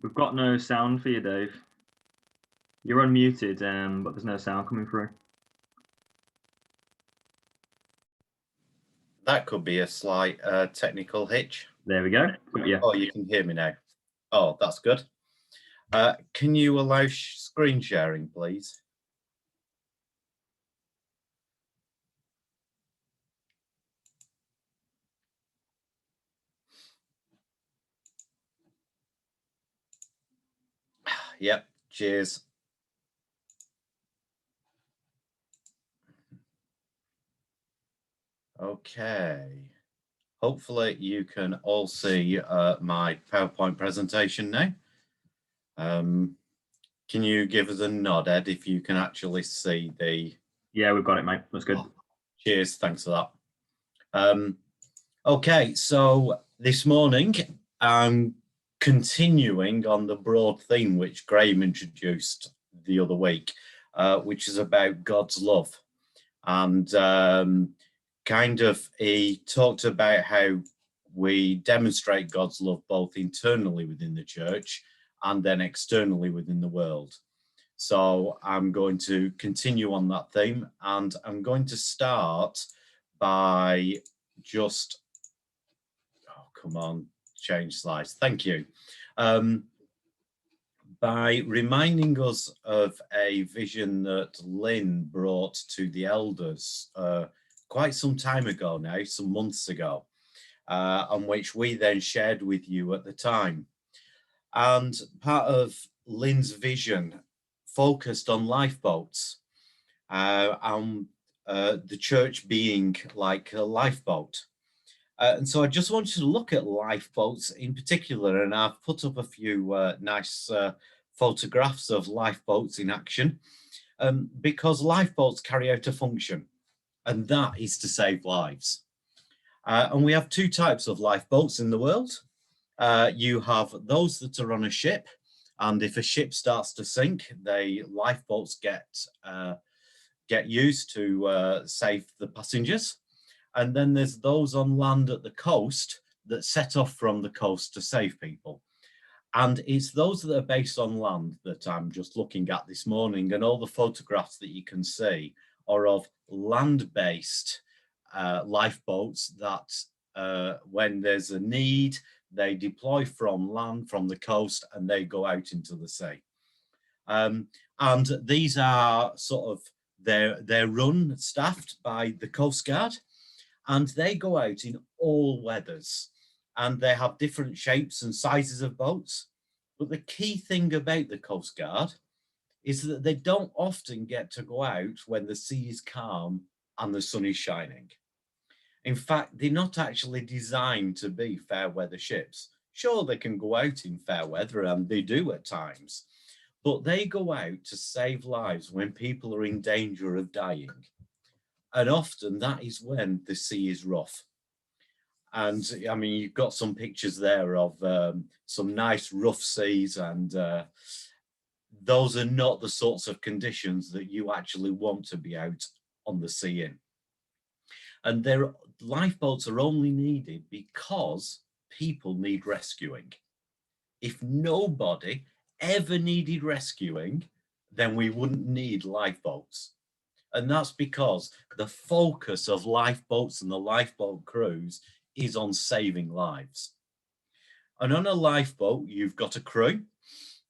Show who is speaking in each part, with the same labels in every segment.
Speaker 1: We've got no sound for you, Dave. You're unmuted, but there's no sound coming through.
Speaker 2: That could be a slight technical hitch.
Speaker 1: There we go. Yeah.
Speaker 2: Oh, you can hear me now. Oh, that's good. Can you allow screen sharing, please? Yep, cheers. Okay. Hopefully you can all see my PowerPoint presentation now. Can you give us a nod, Ed, if you can actually see the...
Speaker 1: Yeah, we've got it, mate. That's good.
Speaker 2: Oh, cheers, thanks for that. Okay, so this morning I'm continuing on the broad theme which Graham introduced the other week, which is about God's love. And he talked about how we demonstrate God's love both internally within the church and then externally within the world. So I'm going to continue on that theme, and I'm going to start by just, oh, come on, change slides. Thank you. By reminding us of a vision that Lynn brought to the elders quite some time ago now, some months ago, on which we then shared with you at the time. And part of Lynn's vision focused on lifeboats, and the church being like a lifeboat. And so I just wanted to look at lifeboats in particular, and I've put up a few nice photographs of lifeboats in action, because lifeboats carry out a function, and that is to save lives. And we have two types of lifeboats in the world. You have those that are on a ship, and if a ship starts to sink, the lifeboats get used to save the passengers. And then there's those on land at the coast that set off from the coast to save people. And it's those that are based on land that I'm just looking at this morning, and all the photographs that you can see are of land-based lifeboats that when there's a need, they deploy from land, from the coast, and they go out into the sea. And these are sort of, they're run, staffed by the Coast Guard, and they go out in all weathers, and they have different shapes and sizes of boats. But the key thing about the Coast Guard is that they don't often get to go out when the sea is calm and the sun is shining. In fact, they're not actually designed to be fair weather ships. Sure, they can go out in fair weather, and they do at times, but they go out to save lives when people are in danger of dying. And often that is when the sea is rough. And I mean, you've got some pictures there of some nice rough seas, and those are not the sorts of conditions that you actually want to be out on the sea in. And their lifeboats are only needed because people need rescuing. If nobody ever needed rescuing, then we wouldn't need lifeboats. And that's because the focus of lifeboats and the lifeboat crews is on saving lives. And on a lifeboat, you've got a crew.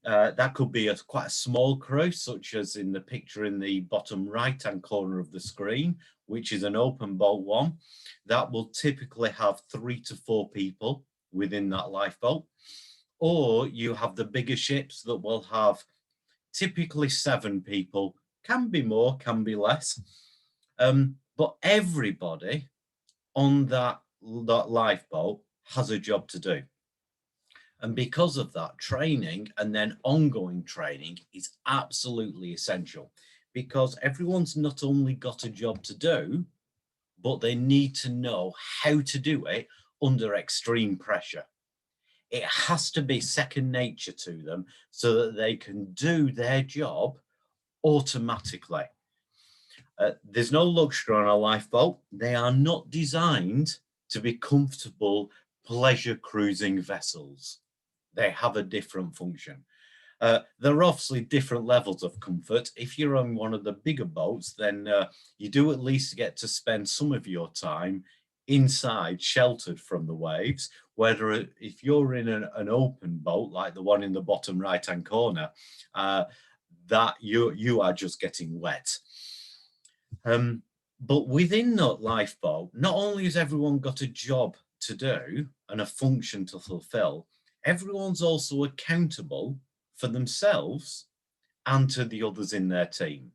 Speaker 2: That could be quite a small crew, such as in the picture in the bottom right-hand corner of the screen, which is an open boat one. That will typically have 3 to 4 people within that lifeboat. Or you have the bigger ships that will have typically 7 people, can be more, can be less. But everybody on that lifeboat has a job to do. And because of that, training and then ongoing training is absolutely essential, because everyone's not only got a job to do, but they need to know how to do it under extreme pressure. It has to be second nature to them so that they can do their job automatically. There's no luxury on a lifeboat. They are not designed to be comfortable pleasure cruising vessels. They have a different function. There are obviously different levels of comfort. If you're on one of the bigger boats, then you do at least get to spend some of your time inside, sheltered from the waves. Whether if you're in an open boat, like the one in the bottom right-hand corner, that you are just getting wet. But within that lifeboat, not only has everyone got a job to do and a function to fulfill, everyone's also accountable for themselves and to the others in their team.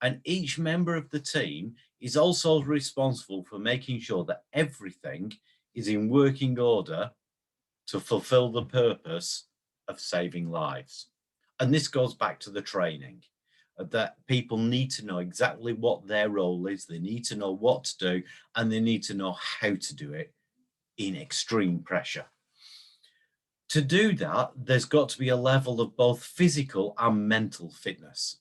Speaker 2: And each member of the team is also responsible for making sure that everything is in working order to fulfill the purpose of saving lives. And this goes back to the training, that people need to know exactly what their role is, they need to know what to do, and they need to know how to do it in extreme pressure. To do that, there's got to be a level of both physical and mental fitness.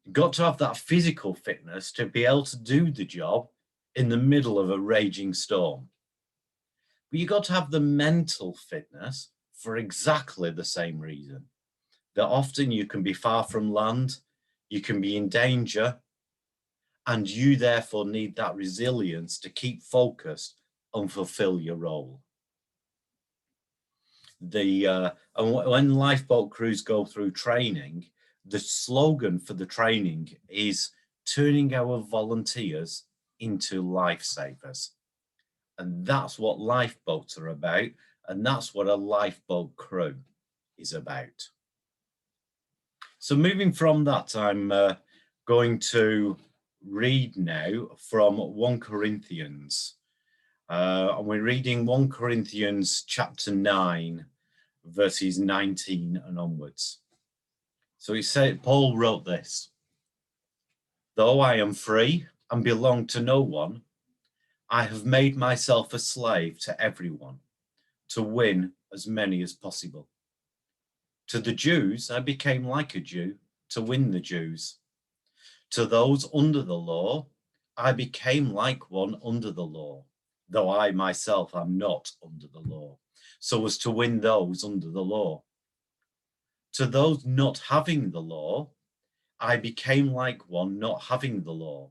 Speaker 2: You've got to have that physical fitness to be able to do the job in the middle of a raging storm. But you've got to have the mental fitness for exactly the same reason. That often you can be far from land, you can be in danger, and you therefore need that resilience to keep focused and fulfill your role. And when lifeboat crews go through training, the slogan for the training is turning our volunteers into lifesavers. And that's what lifeboats are about, and that's what a lifeboat crew is about. So moving from that, I'm going to read now from 1 Corinthians. And we're reading 1 Corinthians chapter 9, verses 19 and onwards. So he said, Paul wrote this: "Though I am free and belong to no one, I have made myself a slave to everyone to win as many as possible. To the Jews, I became like a Jew to win the Jews. To those under the law, I became like one under the law, though I myself am not under the law, so as to win those under the law. To those not having the law, I became like one not having the law,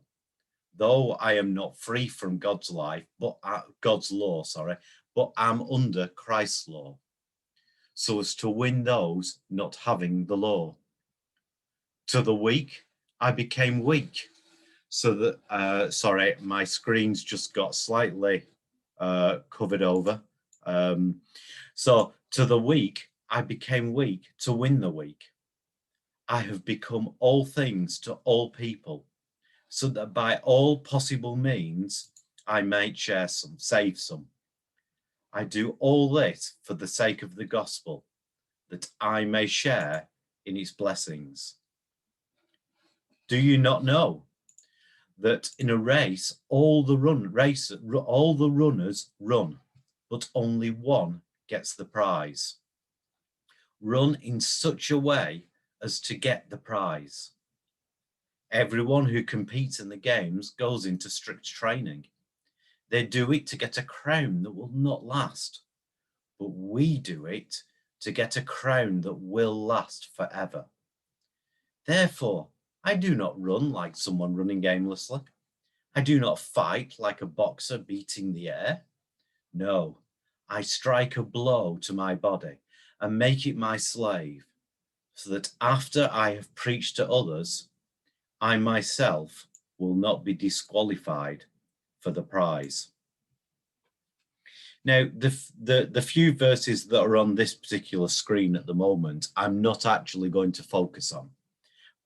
Speaker 2: though I am not free from God's life, but God's law, but am under Christ's law, so as to win those not having the law. To the weak, I became weak, so that, sorry, my screen's just got slightly covered over. So to the weak, I became weak to win the weak. I have become all things to all people, so that by all possible means I might save some. I do all this for the sake of the gospel, that I may share in its blessings. Do you not know that in a race all the runners run, but only one gets the prize? Run in such a way as to get the prize. Everyone who competes in the games goes into strict training. They do it to get a crown that will not last, but we do it to get a crown that will last forever. Therefore, I do not run like someone running aimlessly. I do not fight like a boxer beating the air. No, I strike a blow to my body and make it my slave, so that after I have preached to others, I myself will not be disqualified for the prize." Now, the few verses that are on this particular screen at the moment, I'm not actually going to focus on,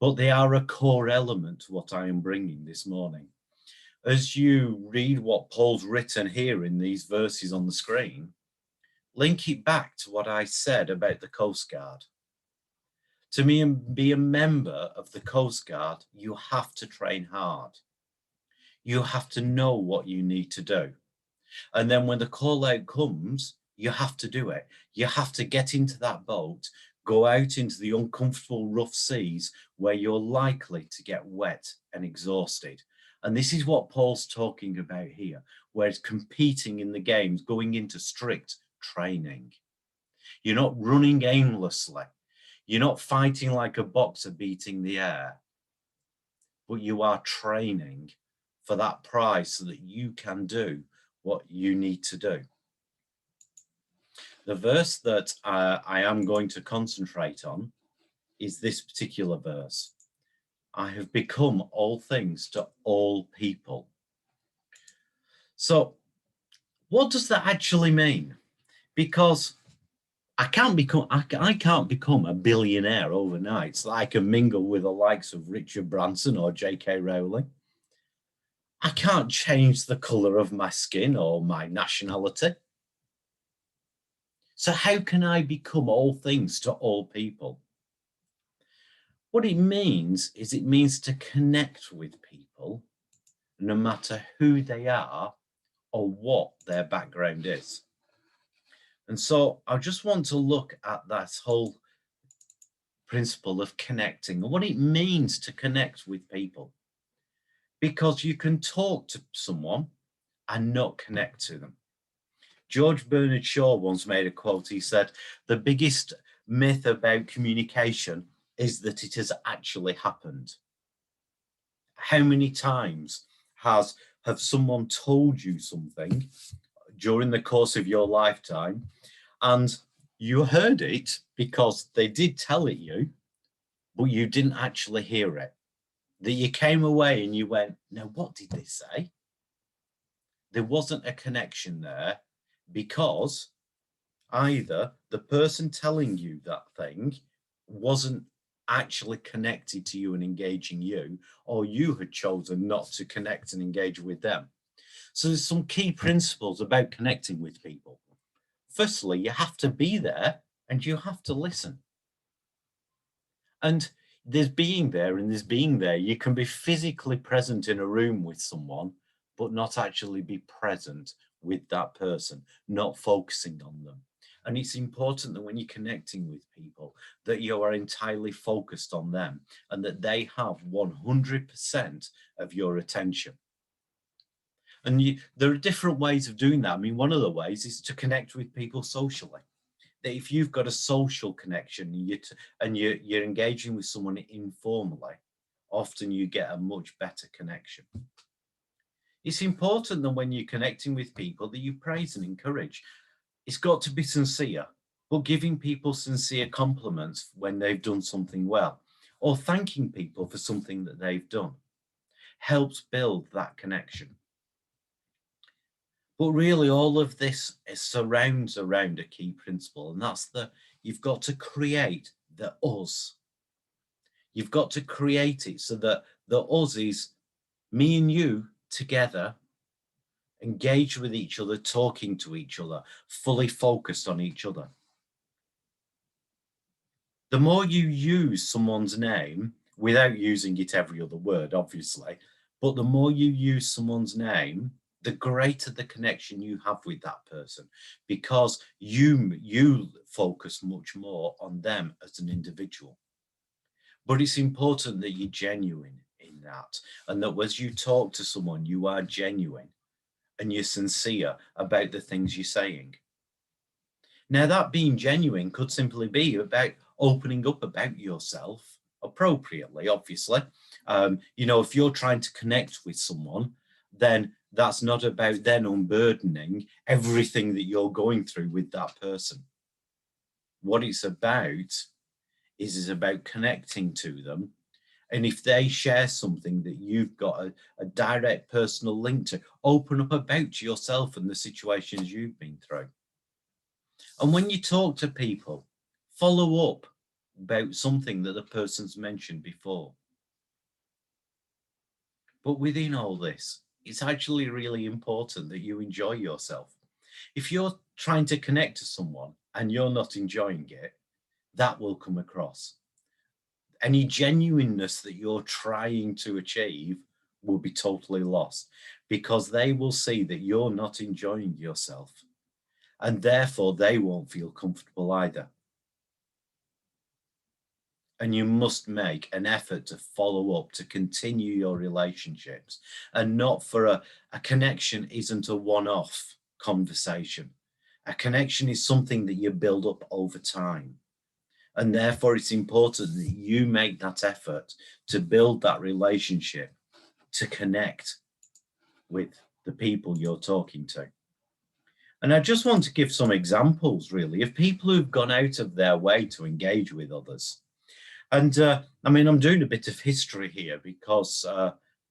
Speaker 2: but they are a core element to what I am bringing this morning. As you read what Paul's written here in these verses on the screen, link it back to what I said about the Coast Guard. To be a member of the Coast Guard, you have to train hard. You have to know what you need to do. And then when the call out comes, you have to do it. You have to get into that boat, go out into the uncomfortable, rough seas where you're likely to get wet and exhausted. And this is what Paul's talking about here, where it's competing in the games, going into strict training. You're not running aimlessly. You're not fighting like a boxer beating the air, but you are training for that prize so that you can do what you need to do. The verse that I am going to concentrate on is this particular verse. I have become all things to all people. So what does that actually mean? Because I can't become a billionaire overnight so that I can mingle with the likes of Richard Branson or J.K. Rowling. I can't change the colour of my skin or my nationality. So how can I become all things to all people? What it means is it means to connect with people no matter who they are or what their background is. And so I just want to look at that whole principle of connecting and what it means to connect with people. Because you can talk to someone and not connect to them. George Bernard Shaw once made a quote. He said, "The biggest myth about communication is that it has actually happened." How many times have someone told you something during the course of your lifetime and you heard it because they did tell it you, but you didn't actually hear it? That you came away and you went, "Now, what did they say?" There wasn't a connection there because either the person telling you that thing wasn't actually connected to you and engaging you, or you had chosen not to connect and engage with them. So there's some key principles about connecting with people. Firstly, you have to be there and you have to listen. And there's being there and there's being there. You can be physically present in a room with someone, but not actually be present with that person, not focusing on them. And it's important that when you're connecting with people, that you are entirely focused on them and that they have 100% of your attention. And there are different ways of doing that. I mean, one of the ways is to connect with people socially. That if you've got a social connection and you're engaging with someone informally, often you get a much better connection. It's important that when you're connecting with people that you praise and encourage. It's got to be sincere, but giving people sincere compliments when they've done something well, or thanking people for something that they've done, helps build that connection. But really, all of this surrounds around a key principle, and that's you've got to create the us. You've got to create it so that the us is me and you together, engaged with each other, talking to each other, fully focused on each other. The more you use someone's name, without using it every other word, obviously, but the more you use someone's name, the greater the connection you have with that person, because you focus much more on them as an individual. But it's important that you're genuine in that, and that as you talk to someone, you are genuine and you're sincere about the things you're saying. Now, that being genuine could simply be about opening up about yourself appropriately, obviously. If you're trying to connect with someone, then that's not about then unburdening everything that you're going through with that person. What it's about is about connecting to them. And if they share something that you've got a direct personal link to, open up about yourself and the situations you've been through. And when you talk to people, follow up about something that the person's mentioned before. But within all this, it's actually really important that you enjoy yourself. If you're trying to connect to someone and you're not enjoying it, that will come across. Any genuineness that you're trying to achieve will be totally lost, because they will see that you're not enjoying yourself, and therefore they won't feel comfortable either. And you must make an effort to follow up, to continue your relationships, and not for a connection isn't a one-off conversation. A connection is something that you build up over time. And therefore, it's important that you make that effort to build that relationship, to connect with the people you're talking to. And I just want to give some examples, really, of people who've gone out of their way to engage with others. And I mean, I'm doing a bit of history here because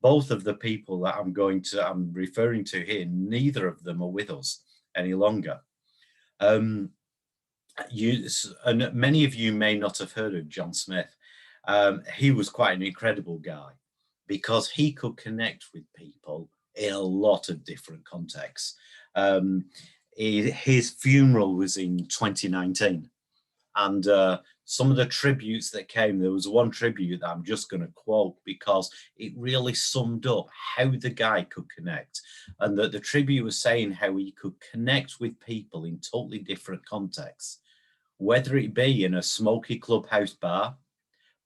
Speaker 2: both of the people that I'm referring to here, neither of them are with us any longer. And many of you may not have heard of John Smith. He was quite an incredible guy because he could connect with people in a lot of different contexts. His funeral was in 2019, and some of the tributes that came, there was one tribute that I'm just going to quote because it really summed up how the guy could connect, and that the tribute was saying how he could connect with people in totally different contexts, whether it be in a smoky clubhouse bar,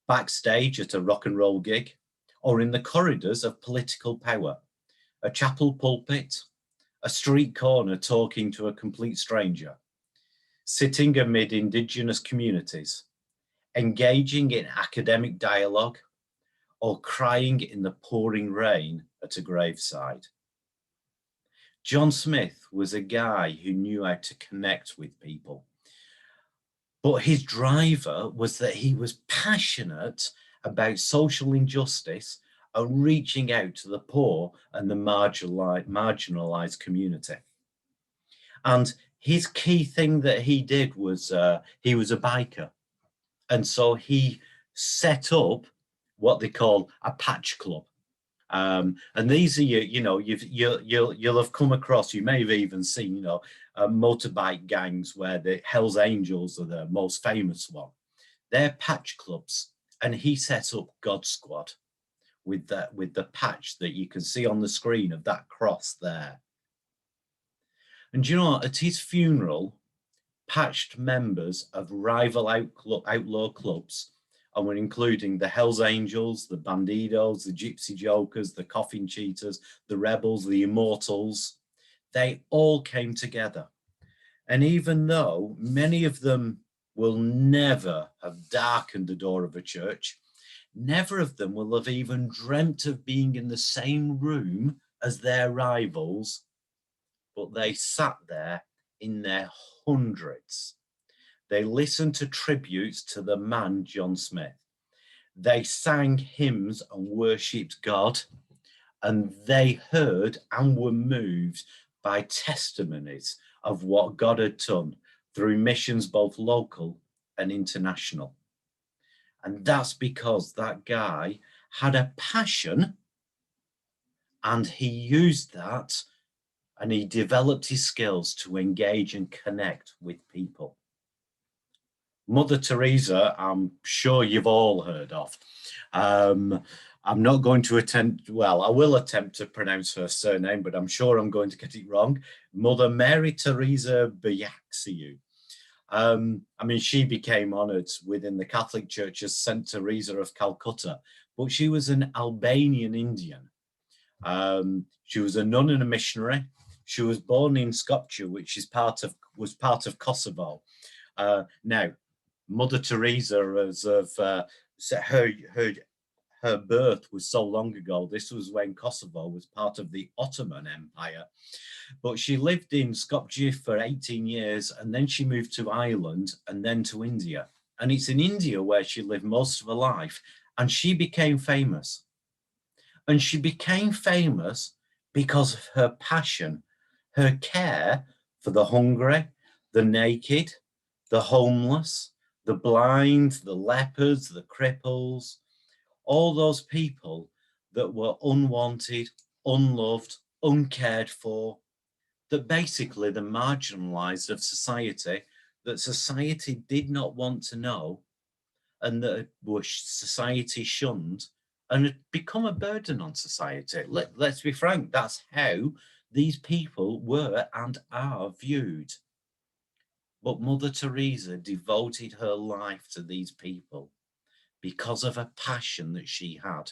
Speaker 2: backstage at a rock and roll gig, or in the corridors of political power, a chapel pulpit, a street corner talking to a complete stranger, sitting amid indigenous communities, engaging in academic dialogue, or crying in the pouring rain at a graveside. John Smith was a guy who knew how to connect with people. But his driver was that he was passionate about social injustice and reaching out to the poor and the marginalized community. And his key thing that he did was he was a biker. And so he set up what they call a patch club. And these are you'll have come across, you may have even seen, motorbike gangs where the Hells Angels are the most famous one. They're patch clubs, and he set up God Squad with the patch that you can see on the screen of that cross there. And you know what? At his funeral, patched members of rival outlaw clubs, and we're including the Hells Angels, the Bandidos, the Gypsy Jokers, the Coffin Cheaters, the Rebels, the Immortals. They all came together. And even though many of them will never have darkened the door of a church, never of them will have even dreamt of being in the same room as their rivals, but they sat there in their hundreds. They listened to tributes to the man, John Smith. They sang hymns and worshipped God, and they heard and were moved by testimonies of what God had done through missions both local and international. And that's because that guy had a passion, and he used that, and he developed his skills to engage and connect with people. Mother Teresa, I'm sure you've all heard of. I'm not going to I will attempt to pronounce her surname, but I'm sure I'm going to get it wrong. Mother Mary Teresa Byaxiou. I mean, she became honored within the Catholic Church as Saint Teresa of Calcutta, but she was an Albanian Indian. She was a nun and a missionary. She was born in Skopje, which was part of Kosovo. Now, Mother Teresa, as of her birth was so long ago. This was when Kosovo was part of the Ottoman Empire. But she lived in Skopje for 18 years, and then she moved to Ireland and then to India. And it's in India where she lived most of her life, and she became famous. And she became famous because of her passion, her care for the hungry, the naked, the homeless, the blind, the lepers, the cripples, all those people that were unwanted, unloved, uncared for, that basically the marginalized of society, that society did not want to know, and that were society shunned and had become a burden on society. Let's be frank, that's how these people were and are viewed. But Mother Teresa devoted her life to these people because of a passion that she had.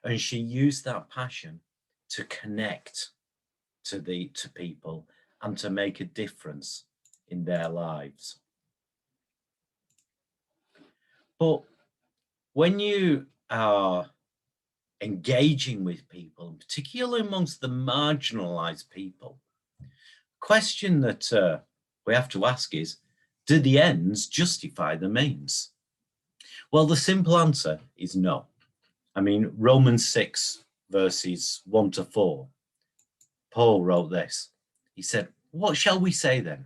Speaker 2: And she used that passion to connect to people and to make a difference in their lives. But when you are engaging with people, and particularly amongst the marginalized people, the question that we have to ask is, do the ends justify the means? Well, the simple answer is no. I mean, Romans 6, verses 1 to 4, Paul wrote this. He said, "What shall we say then?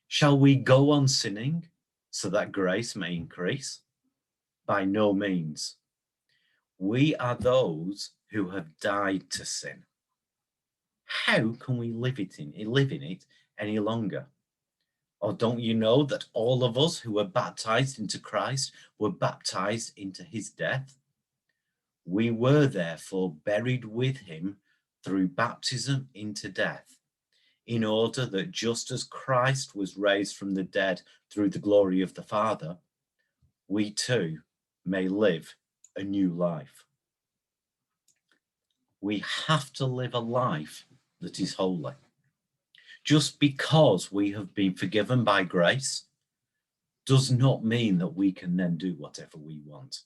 Speaker 2: Shall we go on sinning so that grace may increase? By no means. We are those who have died to sin. How can we live in it any longer? Or don't you know that all of us who were baptized into Christ were baptized into his death? We were therefore buried with him through baptism into death, in order that just as Christ was raised from the dead through the glory of the Father, we too may live a new life." We have to live a life that is holy. Just because we have been forgiven by grace does not mean that we can then do whatever we want.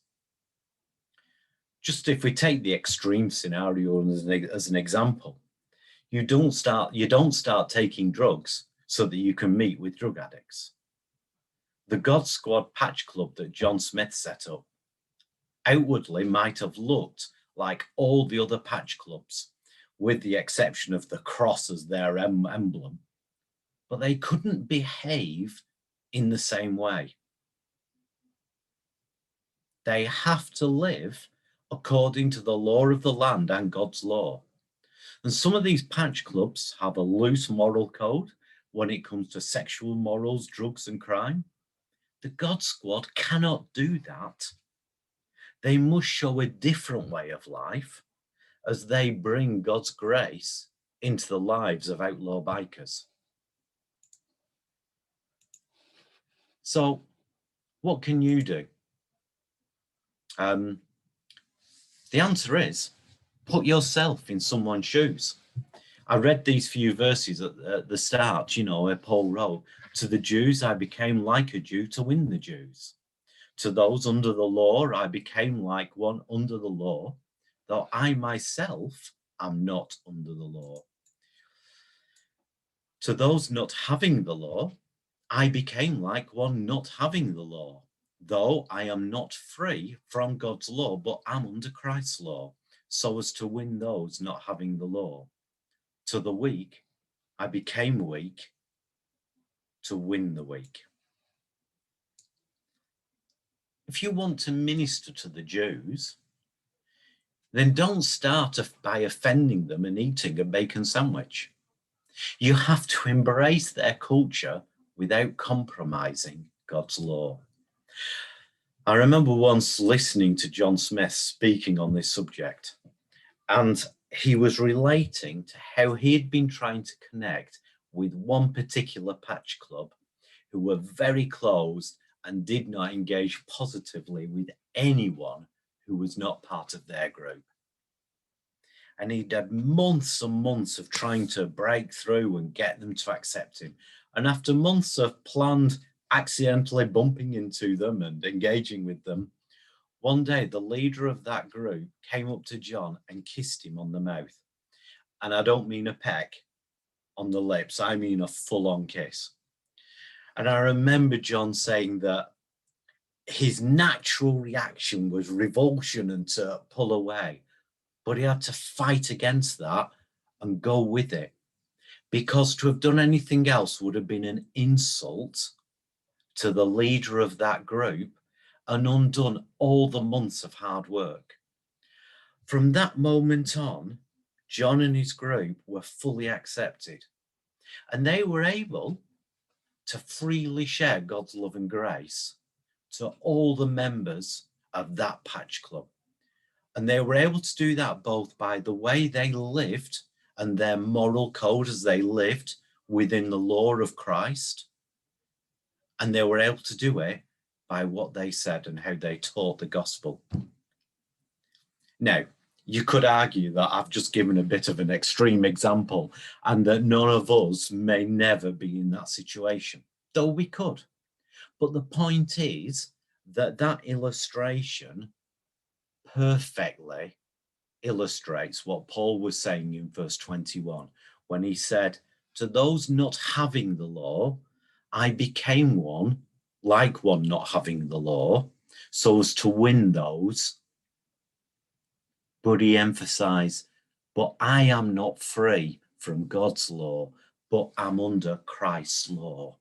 Speaker 2: Just if we take the extreme scenario as an example, you don't start taking drugs so that you can meet with drug addicts. The God Squad Patch Club that John Smith set up outwardly might have looked like all the other patch clubs, with the exception of the cross as their emblem, but they couldn't behave in the same way. They have to live according to the law of the land and God's law. And some of these patch clubs have a loose moral code when it comes to sexual morals, drugs, and crime. The God Squad cannot do that. They must show a different way of life as they bring God's grace into the lives of outlaw bikers. So, what can you do? The answer is, put yourself in someone's shoes. I read these few verses at the start, where Paul wrote, "To the Jews, I became like a Jew to win the Jews. To those under the law, I became like one under the law, though I myself am not under the law. To those not having the law, I became like one not having the law, though I am not free from God's law, but am under Christ's law, so as to win those not having the law. To the weak, I became weak to win the weak." If you want to minister to the Jews, then don't start by offending them and eating a bacon sandwich. You have to embrace their culture without compromising God's law. I remember once listening to John Smith speaking on this subject, and he was relating to how he had been trying to connect with one particular patch club who were very closed and did not engage positively with anyone who was not part of their group. And he'd had months and months of trying to break through and get them to accept him. And after months of planned accidentally bumping into them and engaging with them, one day the leader of that group came up to John and kissed him on the mouth. And I don't mean a peck on the lips, I mean a full-on kiss. And I remember John saying that his natural reaction was revulsion and to pull away, but he had to fight against that and go with it, because to have done anything else would have been an insult to the leader of that group and undone all the months of hard work. From that moment on, John and his group were fully accepted, and they were able to freely share God's love and grace to all the members of that patch club. And they were able to do that both by the way they lived and their moral code as they lived within the law of Christ, and they were able to do it by what they said and how they taught the gospel. Now, You could argue that I've just given a bit of an extreme example and that none of us may never be in that situation, though we could. But the point is that that illustration perfectly illustrates what Paul was saying in verse 21 when he said, "To those not having the law, I became one, like one not having the law, so as to win those." But he emphasized, "But I am not free from God's law, but am under Christ's law."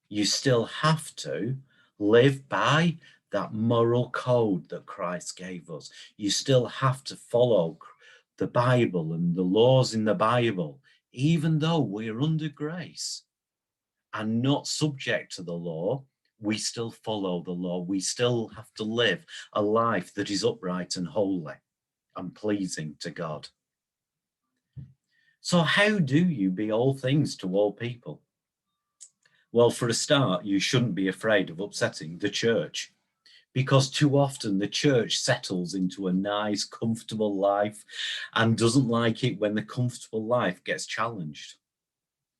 Speaker 2: You still have to live by that moral code that Christ gave us. You still have to follow the Bible and the laws in the Bible, even though we're under grace and not subject to the law. We still follow the law. We still have to live a life that is upright and holy and pleasing to God. So how do you be all things to all people? Well, for a start, you shouldn't be afraid of upsetting the church, because too often the church settles into a nice, comfortable life and doesn't like it when the comfortable life gets challenged.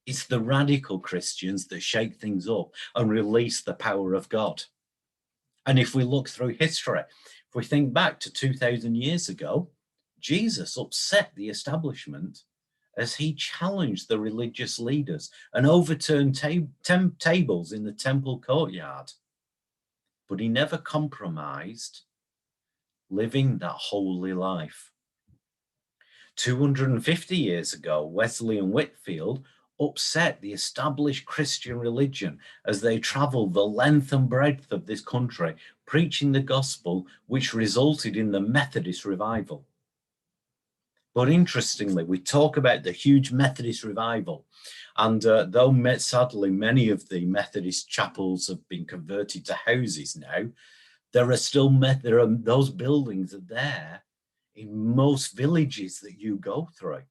Speaker 2: It's the radical Christians that shake things up and release the power of God. And if we look through history, if we think back to 2000 years ago, Jesus upset the establishment as he challenged the religious leaders and overturned tables in the temple courtyard. But he never compromised living that holy life. 250 years ago, Wesley and Whitefield upset the established Christian religion as they traveled the length and breadth of this country, preaching the gospel, which resulted in the Methodist revival. But interestingly, we talk about the huge Methodist revival, and though sadly many of the Methodist chapels have been converted to houses now, there are those buildings are there in most villages that you go through.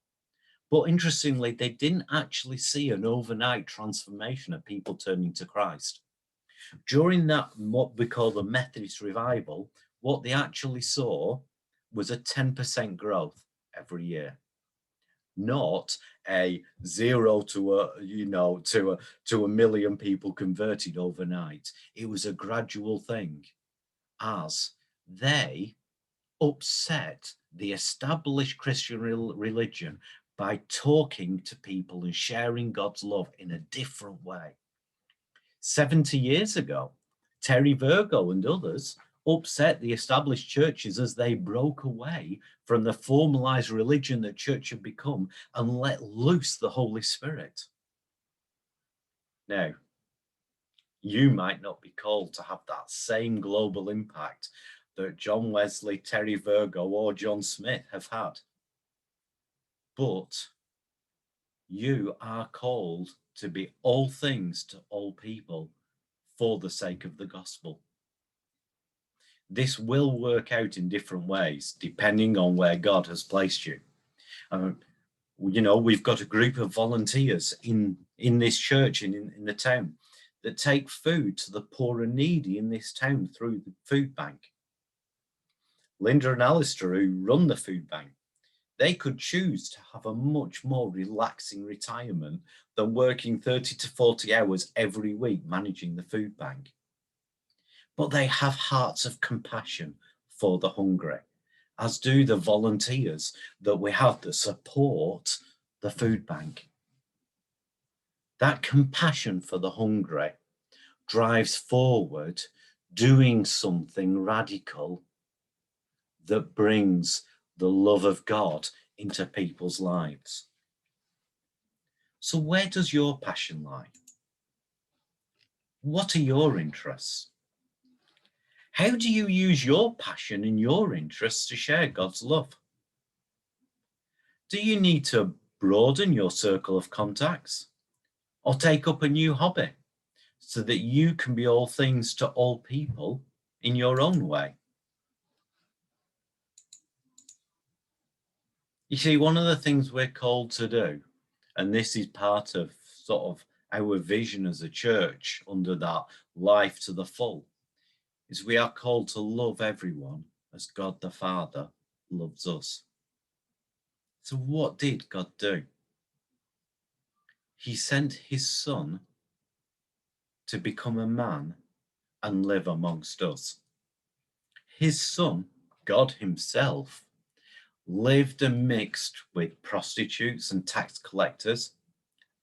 Speaker 2: But interestingly, they didn't actually see an overnight transformation of people turning to Christ. During that, what we call the Methodist revival, what they actually saw was a 10% growth every year, not a 0 to a million people converted overnight. It was a gradual thing as they upset the established Christian religion by talking to people and sharing God's love in a different way. 70 years ago, Terry Virgo and others upset the established churches as they broke away from the formalized religion that church had become and let loose the Holy Spirit. Now, you might not be called to have that same global impact that John Wesley, Terry Virgo, or John Smith have had. But you are called to be all things to all people for the sake of the gospel. This will work out in different ways, depending on where God has placed you. We've got a group of volunteers in this church and in the town that take food to the poor and needy in this town through the food bank. Linda and Alistair, who run the food bank, they could choose to have a much more relaxing retirement than working 30 to 40 hours every week managing the food bank. But they have hearts of compassion for the hungry, as do the volunteers that we have that support the food bank. That compassion for the hungry drives forward doing something radical that brings the love of God into people's lives. So where does your passion lie? What are your interests? How do you use your passion and your interests to share God's love? Do you need to broaden your circle of contacts or take up a new hobby so that you can be all things to all people in your own way? You see, one of the things we're called to do, and this is part of sort of our vision as a church under that life to the full, is we are called to love everyone as God the Father loves us. So what did God do? He sent his Son to become a man and live amongst us. His Son, God himself, lived and mixed with prostitutes and tax collectors,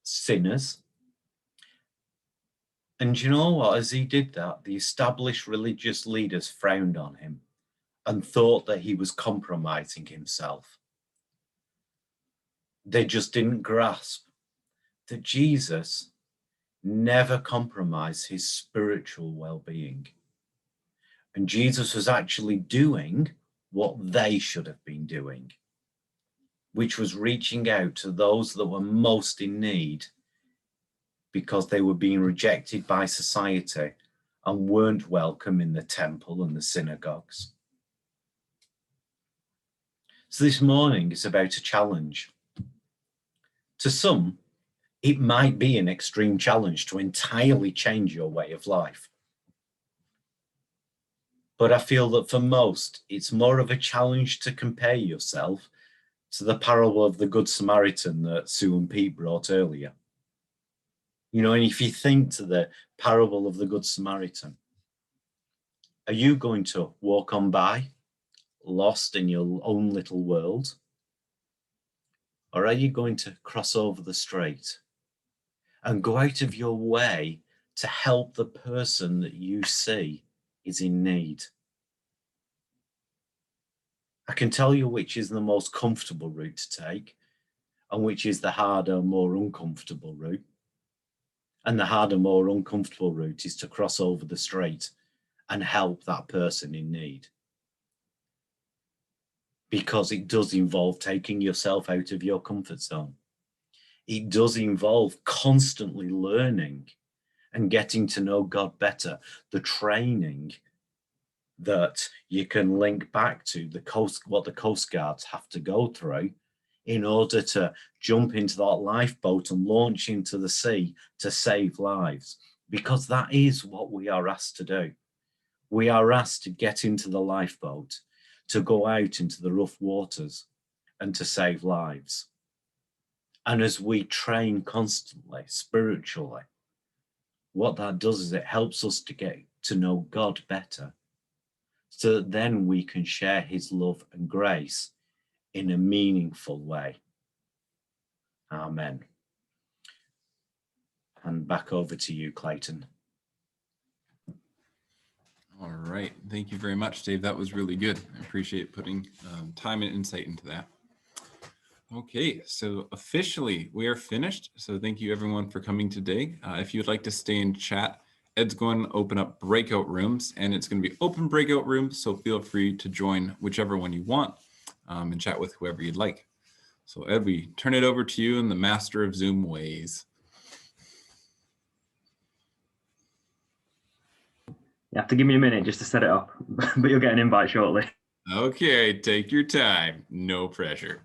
Speaker 2: sinners. And you know what? As he did that, the established religious leaders frowned on him and thought that he was compromising himself. They just didn't grasp that Jesus never compromised his spiritual well-being. And Jesus was actually doing what they should have been doing, which was reaching out to those that were most in need because they were being rejected by society and weren't welcome in the temple and the synagogues. So this morning is about a challenge. To some, it might be an extreme challenge to entirely change your way of life. But I feel that for most, it's more of a challenge to compare yourself to the parable of the Good Samaritan that Sue and Pete brought earlier. You know, and if you think to the parable of the Good Samaritan, are you going to walk on by, lost in your own little world? Or are you going to cross over the strait and go out of your way to help the person that you see is in need? I can tell you which is the most comfortable route to take and which is the harder, more uncomfortable route. And the harder, more uncomfortable route is to cross over the strait and help that person in need. Because it does involve taking yourself out of your comfort zone. It does involve constantly learning and getting to know God better. The training that you can link back to what the Coast Guards have to go through in order to jump into that lifeboat and launch into the sea to save lives, because that is what we are asked to do. We are asked to get into the lifeboat, to go out into the rough waters and to save lives. And as we train constantly, spiritually, what that does is it helps us to get to know God better, so that then we can share his love and grace in a meaningful way. Amen. And back over to you, Clayton.
Speaker 3: All right. Thank you very much, Dave. That was really good. I appreciate putting time and insight into that. Okay, so officially we are finished. So thank you everyone for coming today. If you'd like to stay in chat, Ed's going to open up breakout rooms, and it's going to be open breakout rooms. So feel free to join whichever one you want and chat with whoever you'd like. So Ed, we turn it over to you in the master of Zoom ways.
Speaker 1: You have to give me a minute just to set it up, but you'll get an invite shortly.
Speaker 3: Okay, take your time. No pressure.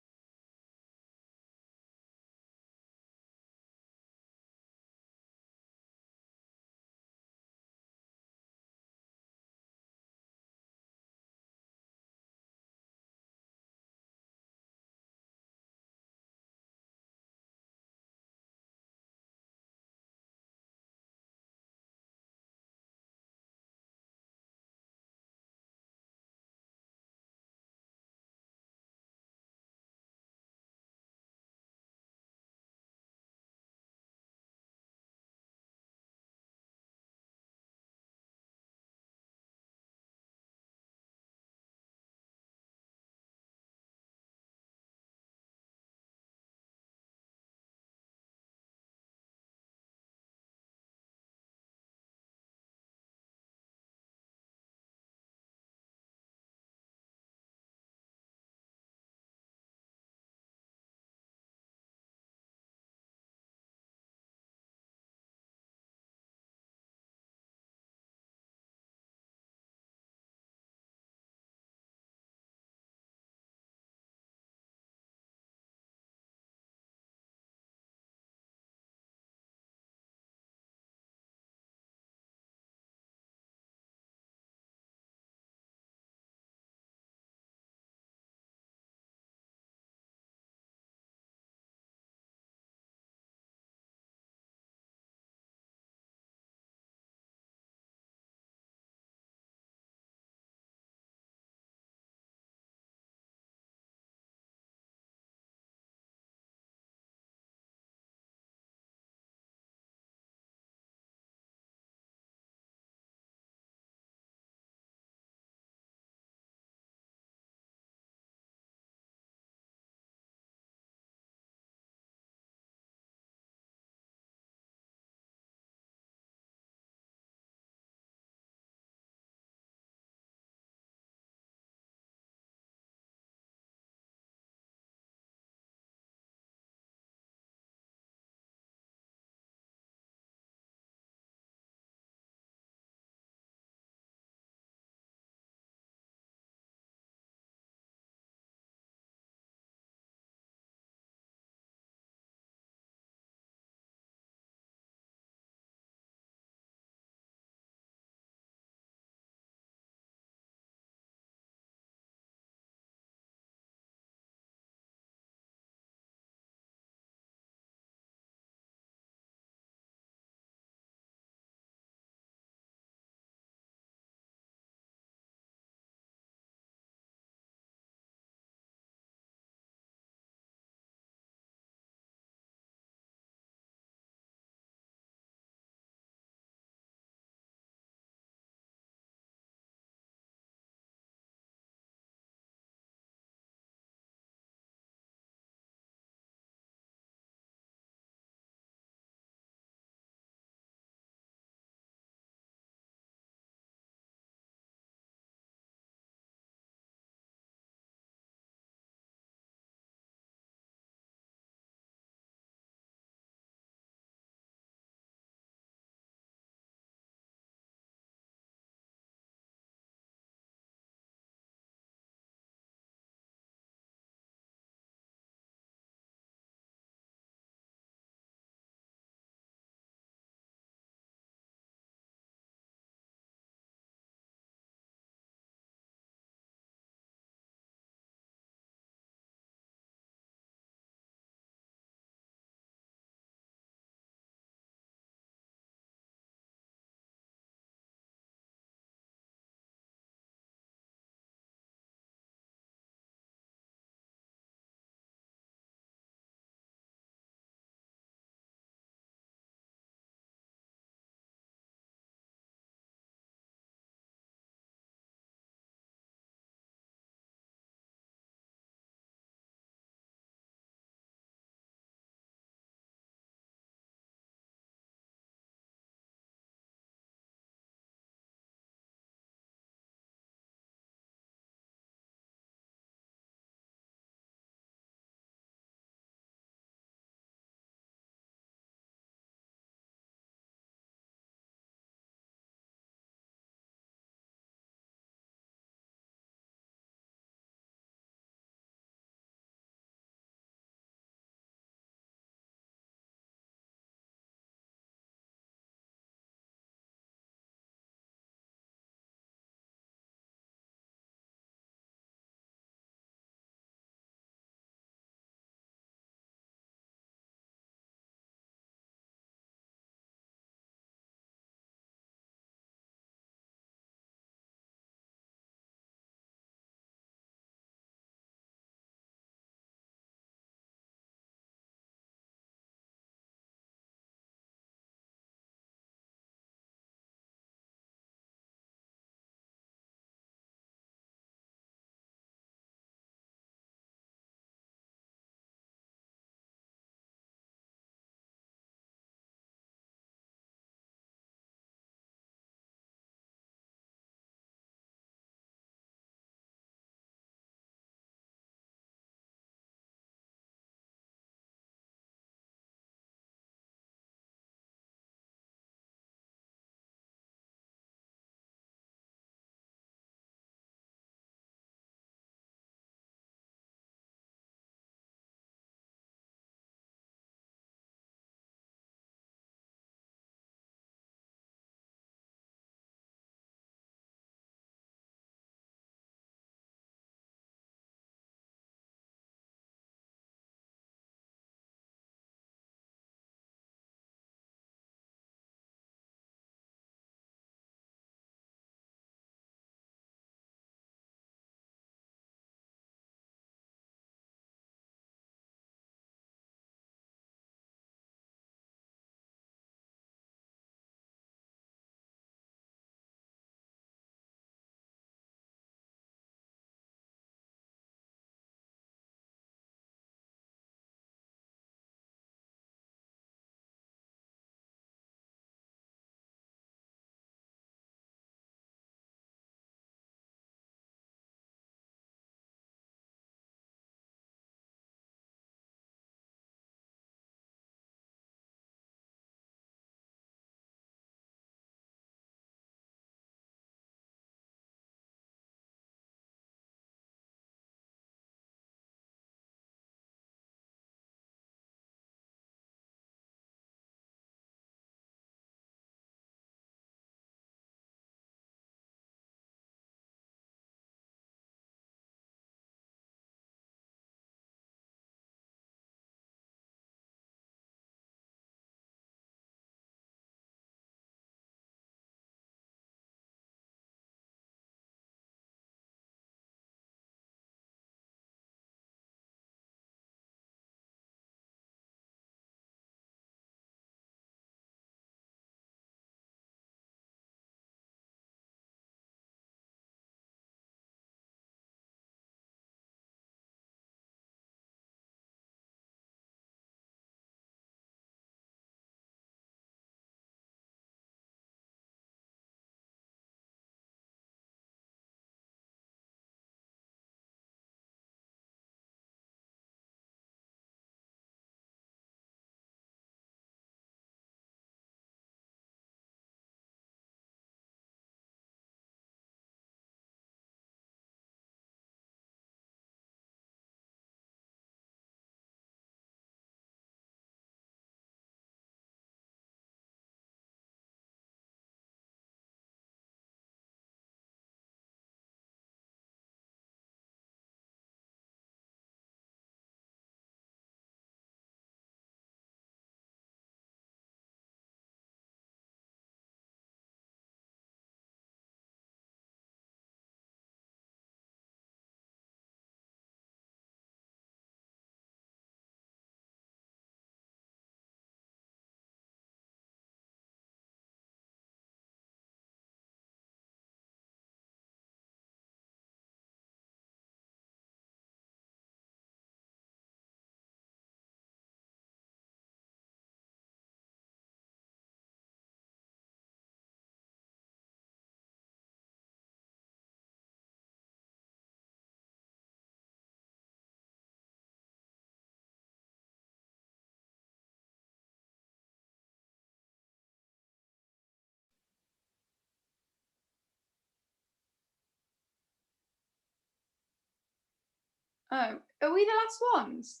Speaker 4: Oh, are we the last ones?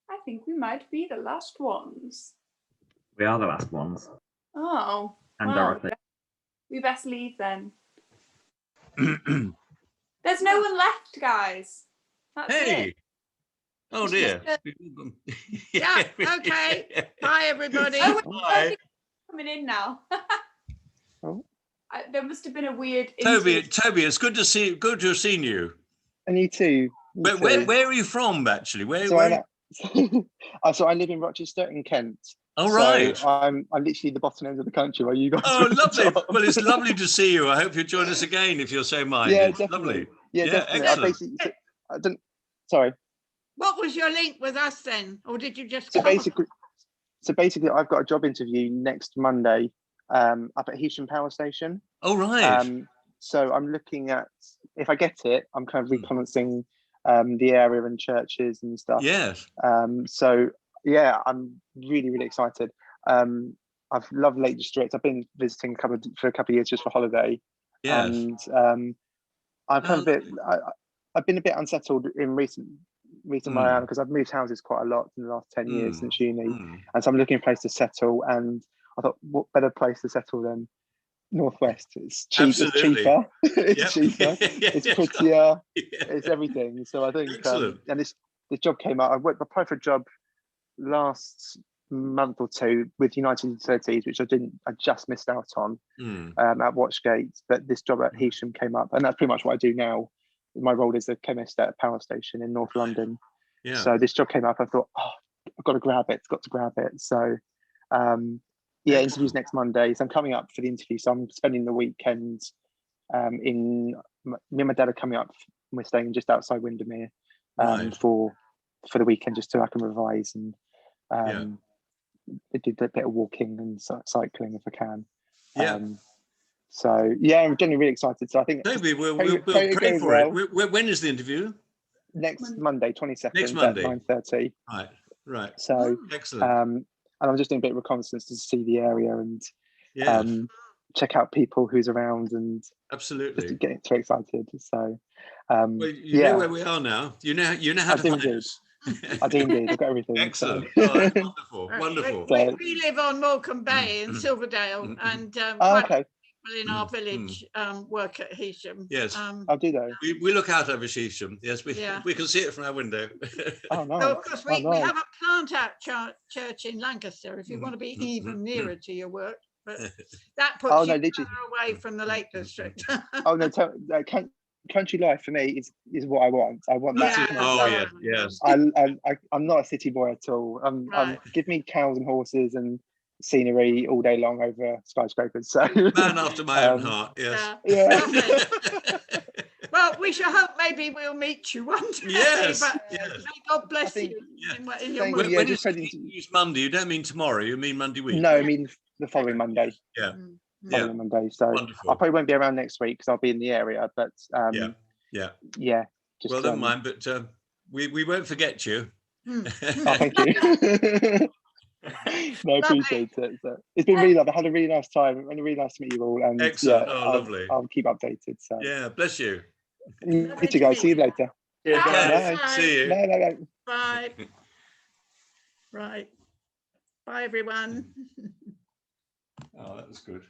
Speaker 4: I think we might be the last ones.
Speaker 1: We are the last ones.
Speaker 4: Oh,
Speaker 1: And
Speaker 4: well,
Speaker 1: Dorothy.
Speaker 4: we best leave then. There's no one left, guys. That's
Speaker 5: Hey.
Speaker 4: it.
Speaker 5: Oh
Speaker 4: It's
Speaker 5: dear.
Speaker 6: Yeah, okay. Bye, everybody.
Speaker 4: Oh,
Speaker 5: Bye.
Speaker 4: coming in now.
Speaker 7: Oh.
Speaker 4: There must have been a weird.
Speaker 5: Toby, it's good to have seen you.
Speaker 7: And you too.
Speaker 5: Where are you from, actually?
Speaker 7: So I live in Rochester in Kent.
Speaker 5: Oh, right.
Speaker 7: So I'm literally the bottom end of the country where you guys.
Speaker 5: Oh,
Speaker 7: were
Speaker 5: lovely.
Speaker 7: top.
Speaker 5: Well, it's lovely to see you. I hope you'll join us again if you're so minded.
Speaker 7: Yeah,
Speaker 5: It's
Speaker 7: definitely.
Speaker 5: lovely.
Speaker 7: Yeah,
Speaker 5: Yeah,
Speaker 7: definitely.
Speaker 5: excellent.
Speaker 7: I don't. Sorry.
Speaker 6: What was your link with us then? Or did you just
Speaker 7: So
Speaker 6: come?
Speaker 7: basically, I've got a job interview next Monday up at Heysham Power Station.
Speaker 5: Oh, right.
Speaker 7: So I'm looking at, if I get it, I'm kind of reconnaissing the area and churches and stuff.
Speaker 5: Yes.
Speaker 7: So yeah, I'm really, really excited. I've loved Lake District. I've been visiting for a couple of years just for holiday.
Speaker 5: Yes.
Speaker 7: And I'm kind of I've been a bit unsettled in recent where I am, because I've moved houses quite a lot in the last 10 years since uni. And so I'm looking for a place to settle, and I thought, what better place to settle than Northwest? It's cheap, it's cheaper, it's cheaper, it's prettier, it's everything. So I think and this job came up. I applied for a job last month or two with United Utilities, which I just missed out on at Watchgate, but this job at Heysham came up, and that's pretty much what I do now. My role is a chemist at a power station in North London.
Speaker 5: Yeah.
Speaker 7: So this job came up. I thought, I've got to grab it. Got to grab it. So, yeah, interviews next Monday. So I'm coming up for the interview. So I'm spending the weekend me and my dad are coming up. We're staying just outside Windermere for the weekend, just so I can revise and do a bit of walking and cycling if I can.
Speaker 5: Yeah.
Speaker 7: So yeah, I'm generally really excited. So I think
Speaker 5: Maybe we'll pray for it. When is the interview?
Speaker 7: Next Monday, 22nd.
Speaker 5: Next Monday.
Speaker 7: At 9:30.
Speaker 5: Right.
Speaker 7: So
Speaker 5: excellent.
Speaker 7: And I'm just doing a bit of reconnaissance to see the area and check out people who's around, and
Speaker 5: absolutely
Speaker 7: just getting too excited. So
Speaker 5: well, you know where we are now. You know how to find us.
Speaker 7: I do indeed. I've got everything.
Speaker 5: Excellent.
Speaker 7: So.
Speaker 5: Oh, that's wonderful.
Speaker 6: We live on Morecambe Bay in Silverdale, and
Speaker 7: okay.
Speaker 6: people in our village work at Heysham.
Speaker 5: Yes.
Speaker 7: I'll do that.
Speaker 5: We look out over Heysham. Yes, we can see it from our window.
Speaker 7: Oh no.
Speaker 6: So of course we have a plant out church in Lancaster if you want to be even nearer to your work. But that puts you further away from the Lake District.
Speaker 7: Oh no, country life for me is what I want. I want that.
Speaker 5: Yes.
Speaker 7: I'm not a city boy at all. Give me cows and horses and scenery all day long over skyscrapers. So
Speaker 5: man after my own heart. Yes.
Speaker 7: Yeah.
Speaker 6: Well, we shall hope maybe we'll meet you one day.
Speaker 5: Yes.
Speaker 6: But may God bless you. In your work.
Speaker 5: When it's Monday, you don't mean tomorrow. You mean Monday week.
Speaker 7: No, I mean the following Monday.
Speaker 5: Yeah.
Speaker 7: Following Monday. So
Speaker 5: wonderful.
Speaker 7: I probably won't be around next week because I'll be in the area. But yeah. Just,
Speaker 5: well, never mind. But we won't forget you.
Speaker 7: Oh, thank you. No, I appreciate it. So it's been really lovely. I had a really nice time and really nice to meet you all. And
Speaker 5: excellent. Lovely.
Speaker 7: I'll keep updated. So
Speaker 5: yeah, bless you.
Speaker 7: You two guys. See you later.
Speaker 5: Yeah,
Speaker 7: bye.
Speaker 5: See you.
Speaker 7: No.
Speaker 6: Bye. Right. Bye, everyone.
Speaker 5: Oh, that was good.